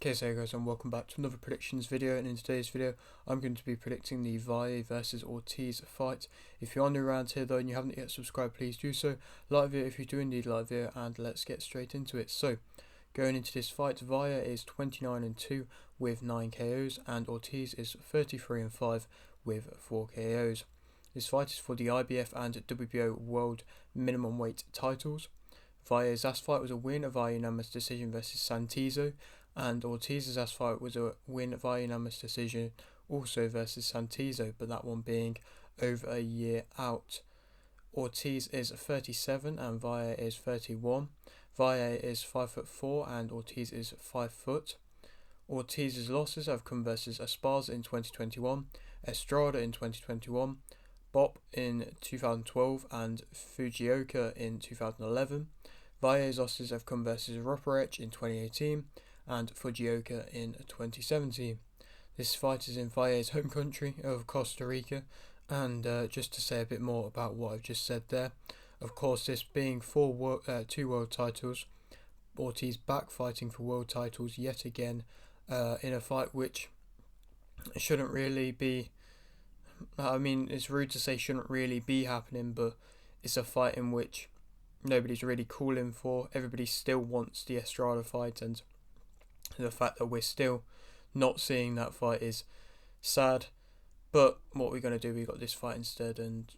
Okay, so hey guys, and welcome back to another predictions video. And in today's video, I'm going to be predicting the Valle versus Ortiz fight. If you're new around here though and you haven't yet subscribed, please do so. Like the video if you do indeed like the video, and let's get straight into it. So, going into this fight, Valle is 29-2 with 9 KOs, and Ortiz is 33-5 with 4 KOs. This fight is for the IBF and WBO World Minimum Weight titles. Valle's last fight was a win via unanimous decision versus Santizo, and Ortiz's last fight was a win via unanimous decision also versus Santizo, but that one being over a year out. Ortiz is 37 and Valle is 31. Valle is 5'4" and Ortiz is 5 foot. Ortiz's losses have come versus Esparza in 2021, Estrada in 2021, Bop in 2012 and Fujioka in 2011. Valle's losses have come versus Roperech in 2018 and Fujioka in 2017. This fight is in Valle's home country of Costa Rica, and just to say a bit more about what I've just said there, of course this being two world titles, Ortiz back fighting for world titles yet again in a fight which shouldn't really be, I mean it's rude to say shouldn't really be happening, but it's a fight in which nobody's really calling for. Everybody still wants the Estrada fight, and the fact that we're still not seeing that fight is sad. But what we're going to do, we got this fight instead, and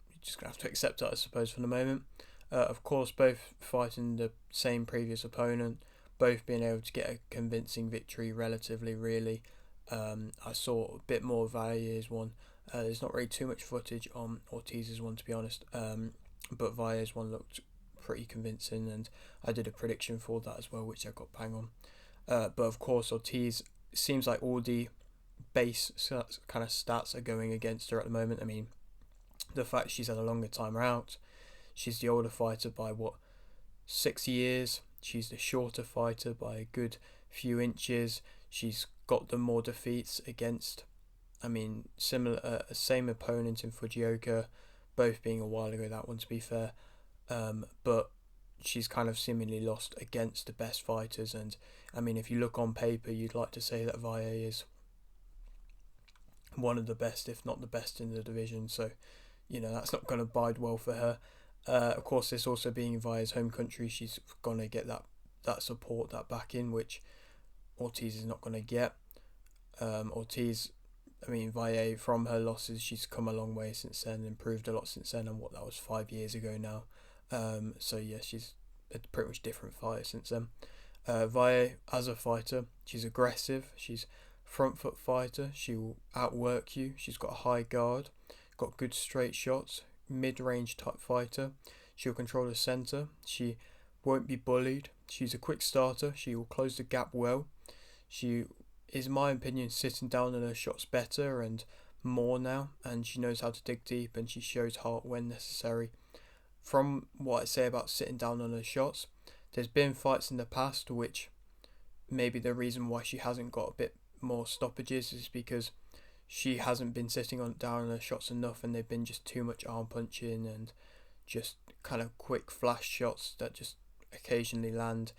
we're just going to have to accept it, I suppose, for the moment. Of course, both fighting the same previous opponent, both being able to get a convincing victory relatively, really. I saw a bit more Valle's one. There's not really too much footage on Ortiz's one, to be honest, but Valle's one looked pretty convincing, and I did a prediction for that as well, which I got bang on. But of course, Ortiz seems like all the base kind of stats are going against her at the moment. I mean, the fact she's had a longer time out, she's the older fighter by 6 years, she's the shorter fighter by a good few inches, she's got the more defeats against, I mean, same opponent in Fujioka, both being a while ago, that one to be fair, but she's kind of seemingly lost against the best fighters. And I mean, if you look on paper, you'd like to say that Valle is one of the best, if not the best, in the division, so you know that's not going to bide well for her. Of course, this also being Valle's home country, she's going to get that support, that backing, which Ortiz is not going to get. Ortiz, I mean, Valle, from her losses, she's come a long way since then, improved a lot since then, and that was 5 years ago now. So yeah, she's a pretty much different fighter since then. Valle, as a fighter, she's aggressive, she's front foot fighter, she will outwork you, she's got a high guard, got good straight shots, mid-range type fighter, she'll control the centre, she won't be bullied, she's a quick starter, she will close the gap well, she is, in my opinion, sitting down on her shots better and more now, and she knows how to dig deep, and she shows heart when necessary. From what I say about sitting down on her shots, there's been fights in the past which maybe the reason why she hasn't got a bit more stoppages is because she hasn't been sitting down on her shots enough, and they've been just too much arm punching and just kind of quick flash shots that just occasionally land.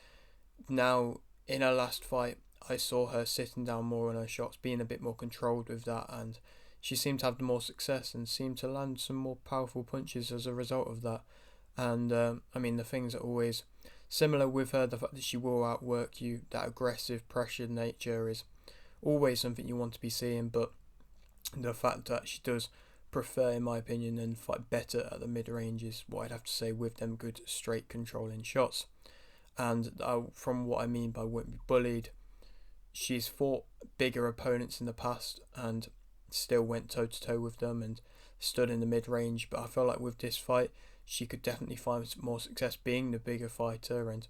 Now, in her last fight, I saw her sitting down more on her shots, being a bit more controlled with that, and she seemed to have more success and seemed to land some more powerful punches as a result of that. And I mean, the things are always similar with her. The fact that she will outwork you, that aggressive, pressured nature is always something you want to be seeing, but the fact that she does prefer, in my opinion, and fight better at the mid-range is what I'd have to say, with them good straight controlling shots. And from what I mean by won't be bullied, she's fought bigger opponents in the past and still went toe-to-toe with them and stood in the mid-range, but I feel like with this fight she could definitely find more success being the bigger fighter and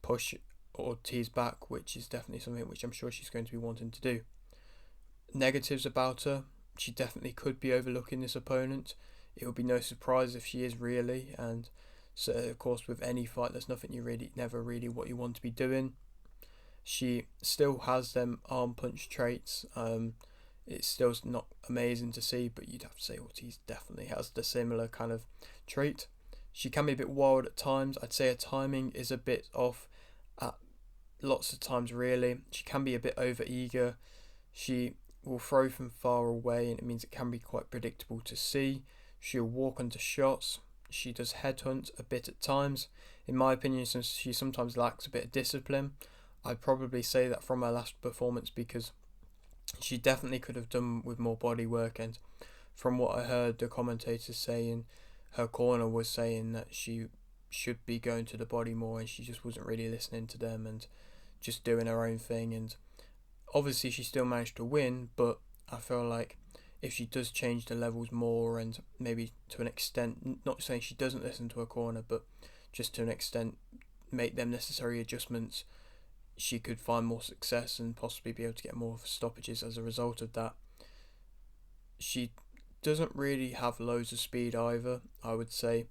push Ortiz back, which is definitely something which I'm sure she's going to be wanting to do. Negatives about her, she definitely could be overlooking this opponent. It would be no surprise if she is, really, and so of course with any fight there's nothing never really what you want to be doing. She still has them arm punch traits. It's still not amazing to see, but you'd have to say Ortiz definitely has the similar kind of trait. She can be a bit wild at times. I'd say her timing is a bit off at lots of times really. She can be a bit over eager. She will throw from far away, and it means it can be quite predictable to see. She'll walk onto shots. She does headhunt a bit at times. In my opinion, she sometimes lacks a bit of discipline. I'd probably say that from her last performance, because she definitely could have done with more body work, and from what I heard the commentators saying, her corner was saying that she should be going to the body more, and she just wasn't really listening to them and just doing her own thing. And obviously she still managed to win, but I feel like if she does change the levels more, and maybe to an extent, not saying she doesn't listen to her corner, but just to an extent make them necessary adjustments, she could find more success and possibly be able to get more stoppages as a result of that. She doesn't really have loads of speed either, I would say.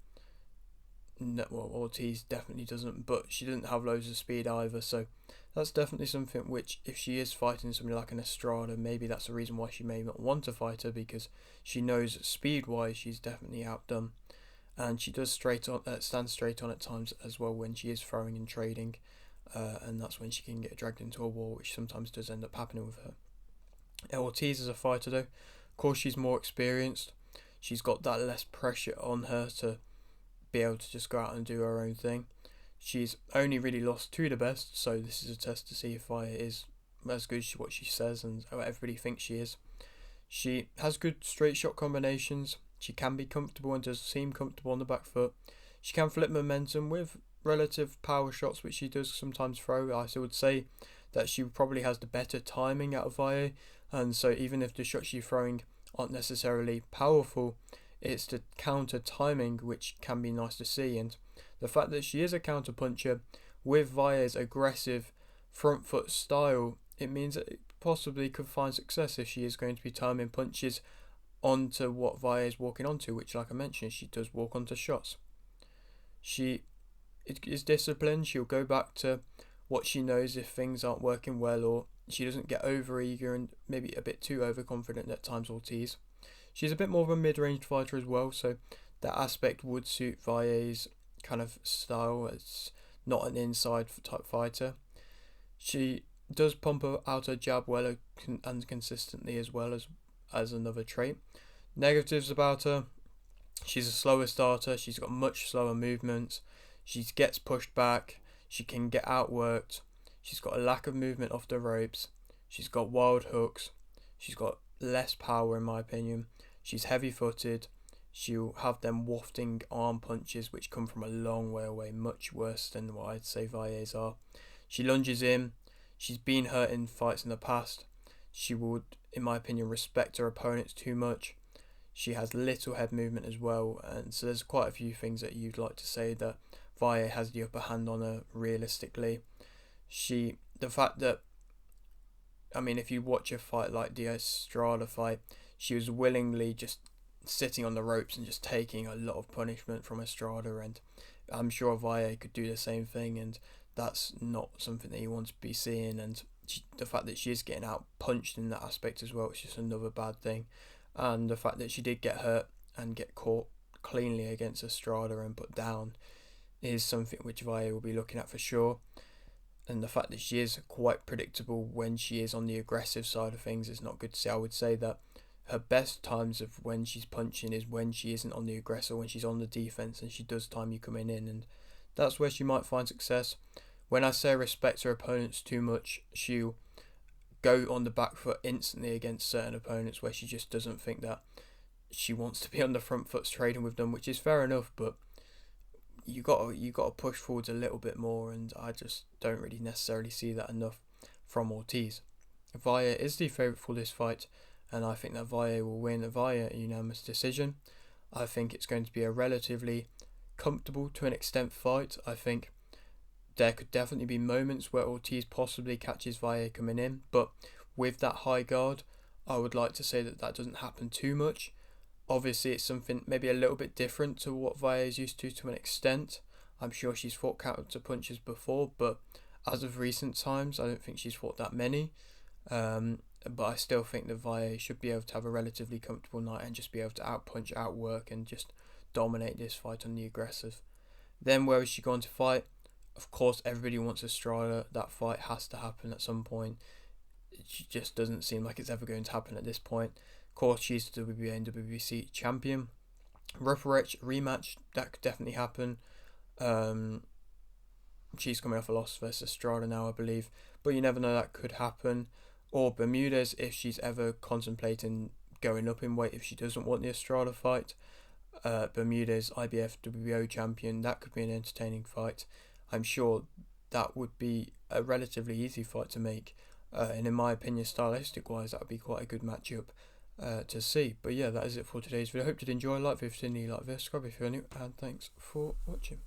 No, well, Ortiz definitely doesn't, but she doesn't have loads of speed either, so that's definitely something which, if she is fighting somebody like an Estrada, maybe that's the reason why she may not want to fight her, because she knows speed-wise she's definitely outdone. And she does stand straight on at times as well when she is throwing and trading, and that's when she can get dragged into a wall, which sometimes does end up happening with her. Ortiz is a fighter though. Of course, she's more experienced. She's got that less pressure on her to be able to just go out and do her own thing. She's only really lost to the best, so this is a test to see if Valle is as good as what she says and what everybody thinks she is. She has good straight shot combinations. She can be comfortable and does seem comfortable on the back foot. She can flip momentum with relative power shots, which she does sometimes throw. I would say that she probably has the better timing out of Valle, and so even if the shots she's throwing aren't necessarily powerful, it's the counter timing which can be nice to see. And the fact that she is a counter puncher with Valle's aggressive front foot style, it means that it possibly could find success if she is going to be timing punches onto what Valle is walking onto, which, like I mentioned, she does walk onto shots. She is disciplined. She'll go back to what she knows if things aren't working well, or she doesn't get over eager and maybe a bit too overconfident at times. Ortiz, she's a bit more of a mid-range fighter as well, so that aspect would suit Valle's kind of style. It's not an inside type fighter. She does pump out her jab well and consistently, as well as another trait. Negatives about her: she's a slower starter. She's got much slower movements. She gets pushed back. She can get outworked. She's got a lack of movement off the ropes. She's got wild hooks. She's got less power, in my opinion. She's heavy-footed. She'll have them wafting arm punches which come from a long way away, much worse than what I'd say Valle's are. She lunges in. She's been hurt in fights in the past. She would, in my opinion, respect her opponents too much. She has little head movement as well, and so there's quite a few things that you'd like to say that Valle has the upper hand on her realistically. The fact that, I mean, if you watch a fight like the Estrada fight, she was willingly just sitting on the ropes and just taking a lot of punishment from Estrada, and I'm sure Valle could do the same thing, and that's not something that you want to be seeing. And the fact that she is getting out punched in that aspect as well, it's just another bad thing. And the fact that she did get hurt and get caught cleanly against Estrada and put down is something which Valle will be looking at for sure. And the fact that she is quite predictable when she is on the aggressive side of things is not good to see. I would say that her best times of when she's punching is when she isn't on the aggressor, when she's on the defense and she does time you coming in, and that's where she might find success. When I say respect her opponents too much, she'll go on the back foot instantly against certain opponents where she just doesn't think that she wants to be on the front foot trading with them, which is fair enough, but you got to push forwards a little bit more, and I just don't really necessarily see that enough from Ortiz. Valle is the favourite for this fight, and I think that Valle will win via a unanimous decision. I think it's going to be a relatively comfortable to an extent fight. I think there could definitely be moments where Ortiz possibly catches Valle coming in, but with that high guard, I would like to say that doesn't happen too much. Obviously, it's something maybe a little bit different to what Valle is used to an extent. I'm sure she's fought counter punches before, but as of recent times, I don't think she's fought that many. But I still think that Valle should be able to have a relatively comfortable night and just be able to outpunch, outwork, and just dominate this fight on the aggressive. Then where is she going to fight? Of course, everybody wants Estrada. That fight has to happen at some point. It just doesn't seem like it's ever going to happen at this point. Of course, she's the WBA and WBC champion. Rematch, that could definitely happen. She's coming off a loss versus Estrada now, I believe. But you never know, that could happen. Or Bermudez, if she's ever contemplating going up in weight, if she doesn't want the Estrada fight. Bermudez, IBF WBO champion, that could be an entertaining fight. I'm sure that would be a relatively easy fight to make. And in my opinion, stylistic wise, that would be quite a good matchup to see. But yeah, that is it for today's video. I hope you did enjoy. Like if you did, like this, subscribe if you're new, and thanks for watching.